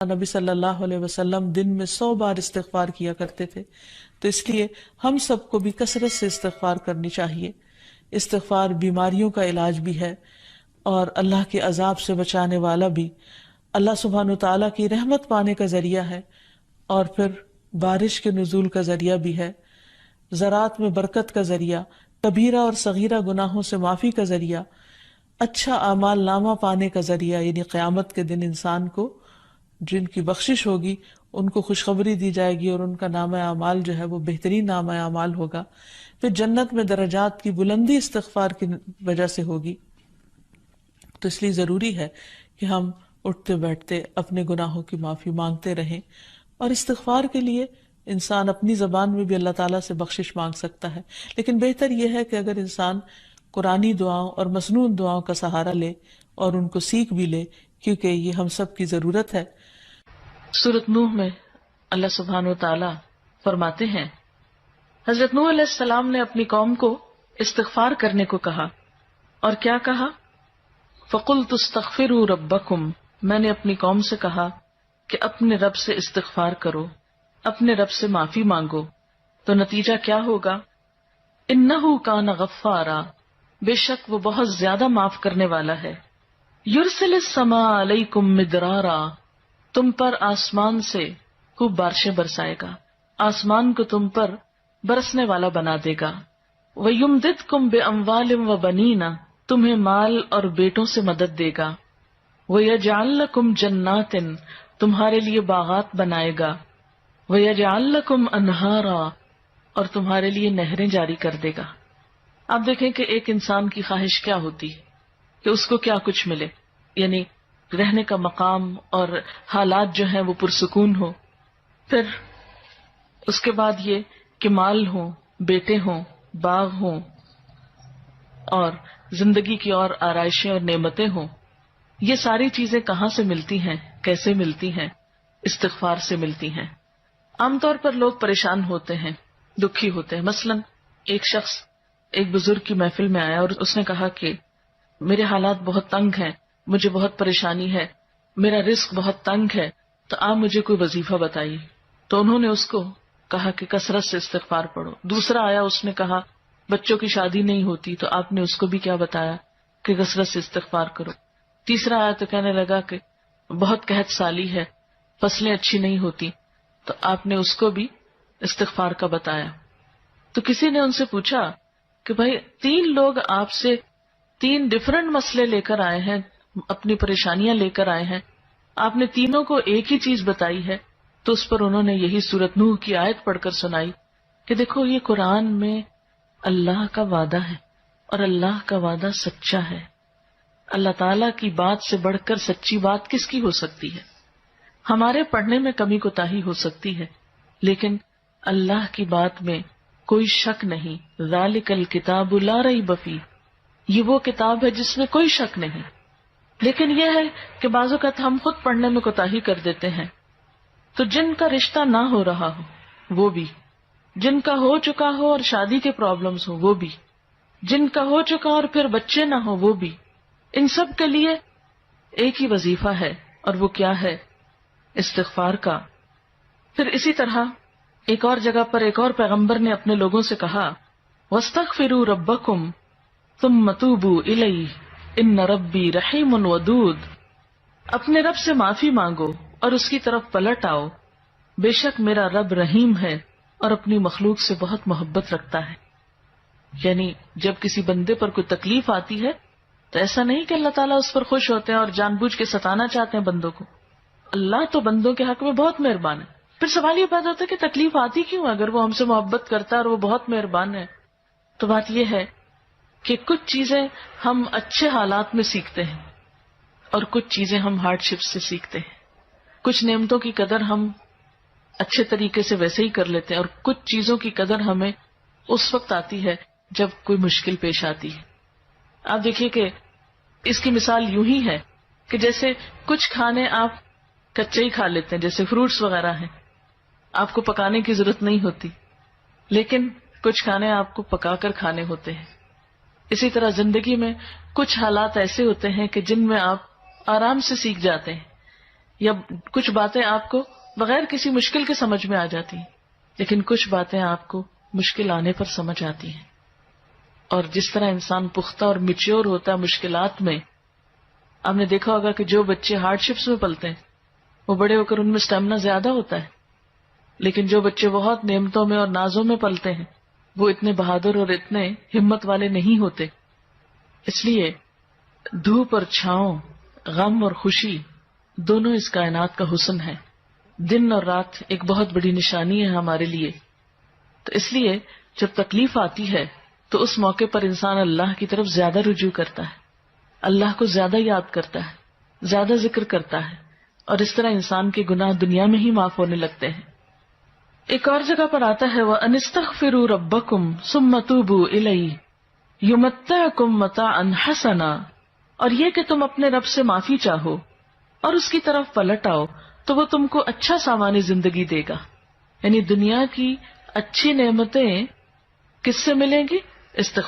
نبی صلی اللہ علیہ وسلم دن میں 100 بار استغفار کیا کرتے تھے، تو اس لیے ہم سب کو بھی کثرت سے استغفار کرنی چاہیے۔ استغفار بیماریوں کا علاج بھی ہے اور اللہ کے عذاب سے بچانے والا بھی، اللہ سبحانہ وتعالیٰ کی رحمت پانے کا ذریعہ ہے، اور پھر بارش کے نزول کا ذریعہ بھی ہے، زراعت میں برکت کا ذریعہ، کبیرہ اور صغیرہ گناہوں سے معافی کا ذریعہ، اچھا اعمال نامہ پانے کا ذریعہ، یعنی قیامت کے دن انسان کو جن کی بخشش ہوگی ان کو خوشخبری دی جائے گی اور ان کا نامہ اعمال جو ہے وہ بہترین نامہ اعمال ہوگا۔ پھر جنت میں درجات کی بلندی استغفار کی وجہ سے ہوگی۔ تو اس لیے ضروری ہے کہ ہم اٹھتے بیٹھتے اپنے گناہوں کی معافی مانگتے رہیں، اور استغفار کے لیے انسان اپنی زبان میں بھی اللہ تعالیٰ سے بخشش مانگ سکتا ہے، لیکن بہتر یہ ہے کہ اگر انسان قرآنی دعاؤں اور مسنون دعاؤں کا سہارا لے اور ان کو سیکھ بھی لے، کیونکہ یہ ہم سب کی ضرورت ہے۔ سورۃ نوح میں اللہ سبحانہ وتعالیٰ فرماتے ہیں، حضرت نوح علیہ السلام نے اپنی قوم کو استغفار کرنے کو کہا، اور کیا کہا؟ فَقُلْتُ اسْتَغْفِرُوا رَبَّكُمْ، میں نے اپنی قوم سے کہا کہ اپنے رب سے استغفار کرو، اپنے رب سے معافی مانگو۔ تو نتیجہ کیا ہوگا؟ إِنَّهُ كَانَ غَفَّارًا، بے شک وہ بہت زیادہ معاف کرنے والا ہے۔ يُرْسِلِ السَّمَاءَ عَلَيْكُمْ مِدْرَارًا، تم پر آسمان سے خوب بارشیں برسائے گا، آسمان کو تم پر برسنے والا بنا دے گا۔ وَيُمْدِدْكُمْ بِأَمْوَالٍ وَبَنِينَ، تمہیں مال اور بیٹوں سے مدد دے گا۔ وَيَجْعَلْ لَكُمْ جَنَّاتٍ، تمہارے لیے باغات بنائے گا۔ وَيَجْعَلْ لَكُمْ أَنْهَارًا، اور تمہارے لیے نہریں جاری کر دے گا۔ آپ دیکھیں کہ ایک انسان کی خواہش کیا ہوتی ہے کہ اس کو کیا کچھ ملے، یعنی رہنے کا مقام اور حالات جو ہیں وہ پرسکون ہو، پھر اس کے بعد یہ کہ مال ہوں، بیٹے ہوں، باغ ہوں، اور زندگی کی اور آرائشیں اور نعمتیں ہوں۔ یہ ساری چیزیں کہاں سے ملتی ہیں، کیسے ملتی ہیں؟ استغفار سے ملتی ہیں۔ عام طور پر لوگ پریشان ہوتے ہیں، دکھی ہوتے ہیں۔ مثلا ایک شخص ایک بزرگ کی محفل میں آیا اور اس نے کہا کہ میرے حالات بہت تنگ ہیں، مجھے بہت پریشانی ہے، میرا رزق بہت تنگ ہے، تو آپ مجھے کوئی وظیفہ بتائیے۔ تو انہوں نے اس کو کہا کہ کثرت سے استغفار پڑھو۔ دوسرا آیا، اس نے کہا بچوں کی شادی نہیں ہوتی، تو آپ نے اس کو بھی کیا بتایا کہ کثرت سے استغفار کرو۔ تیسرا آیا تو کہنے لگا کہ بہت قحط سالی ہے، فصلیں اچھی نہیں ہوتی، تو آپ نے اس کو بھی استغفار کا بتایا۔ تو کسی نے ان سے پوچھا کہ بھائی 3 لوگ آپ سے 3 ڈفرنٹ مسئلے لے کر آئے ہیں، اپنی پریشانیاں لے کر آئے ہیں، آپ نے تینوں کو ایک ہی چیز بتائی ہے۔ تو اس پر انہوں نے یہی سورۃ نوح کی آیت پڑھ کر سنائی کہ دیکھو یہ قرآن میں اللہ کا وعدہ ہے، اور اللہ کا وعدہ سچا ہے۔ اللہ تعالیٰ کی بات سے بڑھ کر سچی بات کس کی ہو سکتی ہے؟ ہمارے پڑھنے میں کمی کوتاہی ہو سکتی ہے، لیکن اللہ کی بات میں کوئی شک نہیں۔ ذالک الکتاب لا ریب فیہ، یہ وہ کتاب ہے جس میں کوئی شک نہیں۔ لیکن یہ ہے کہ بعض اوقات ہم خود پڑھنے میں کوتاہی کر دیتے ہیں، تو جن کا رشتہ نہ ہو رہا ہو وہ بھی، جن کا ہو چکا ہو اور شادی کے پرابلمز ہو وہ بھی، جن کا ہو چکا اور پھر بچے نہ ہو وہ بھی، ان سب کے لیے ایک ہی وظیفہ ہے، اور وہ کیا ہے؟ استغفار کا۔ پھر اسی طرح ایک اور جگہ پر ایک اور پیغمبر نے اپنے لوگوں سے کہا وَاسْتَغْفِرُوا رَبَّكُمْ ثُمَّ تُوبُوا إِلَيْهِ إِنَّ رَبِّي رَحِيمٌ وَدُودٌ، اپنے رب سے معافی مانگو اور اس کی طرف پلٹ آؤ، بے شک میرا رب رحیم ہے اور اپنی مخلوق سے بہت محبت رکھتا ہے۔ یعنی جب کسی بندے پر کوئی تکلیف آتی ہے تو ایسا نہیں کہ اللہ تعالیٰ اس پر خوش ہوتے ہیں اور جان بوجھ کے ستانا چاہتے ہیں بندوں کو۔ اللہ تو بندوں کے حق میں بہت مہربان ہے۔ پھر سوال یہ پیدا ہوتا ہے کہ تکلیف آتی کیوں؟ اگر وہ ہم سے محبت کرتا ہے اور وہ بہت مہربان ہے، تو بات یہ ہے کہ کچھ چیزیں ہم اچھے حالات میں سیکھتے ہیں اور کچھ چیزیں ہم ہارڈ شپ سے سیکھتے ہیں۔ کچھ نعمتوں کی قدر ہم اچھے طریقے سے ویسے ہی کر لیتے ہیں، اور کچھ چیزوں کی قدر ہمیں اس وقت آتی ہے جب کوئی مشکل پیش آتی ہے۔ آپ دیکھیے کہ اس کی مثال یوں ہی ہے کہ جیسے کچھ کھانے آپ کچے ہی کھا لیتے ہیں، جیسے فروٹس وغیرہ ہیں، آپ کو پکانے کی ضرورت نہیں ہوتی، لیکن کچھ کھانے آپ کو پکا کر کھانے ہوتے ہیں۔ اسی طرح زندگی میں کچھ حالات ایسے ہوتے ہیں کہ جن میں آپ آرام سے سیکھ جاتے ہیں، یا کچھ باتیں آپ کو بغیر کسی مشکل کے سمجھ میں آ جاتی ہیں، لیکن کچھ باتیں آپ کو مشکل آنے پر سمجھ آتی ہیں. اور جس طرح انسان پختہ اور میچیور ہوتا ہے مشکلات میں، آپ نے دیکھا ہوگا کہ جو بچے ہارڈ شپس میں پلتے ہیں وہ بڑے ہو کر ان میں اسٹیمنا زیادہ ہوتا ہے، لیکن جو بچے بہت نعمتوں میں اور نازوں میں پلتے ہیں وہ اتنے بہادر اور اتنے ہمت والے نہیں ہوتے. اس لیے دھوپ اور چھاؤں، غم اور خوشی، دونوں اس کائنات کا حسن ہے. دن اور رات ایک بہت بڑی نشانی ہے ہمارے لیے. تو اس لیے جب تکلیف آتی ہے تو اس موقع پر انسان اللہ کی طرف زیادہ رجوع کرتا ہے، اللہ کو زیادہ یاد کرتا ہے، زیادہ ذکر کرتا ہے، اور اس طرح انسان کے گناہ دنیا میں ہی معاف ہونے لگتے ہیں. ایک اور جگہ پر آتا ہے وَأَنِ اسْتَغْفِرُوا رَبَّكُمْ ثُمَّ تُوبُوا إِلَيْهِ يُمَتِّعْكُمْ مَتَاعًا حَسَنًا، اور یہ کہ تم اپنے رب سے معافی چاہو اور اس کی طرف پلٹ آؤ تو وہ تم کو اچھا سامان زندگی دے گا. یعنی دنیا کی اچھی نعمتیں کس سے ملیں گی؟ استغفار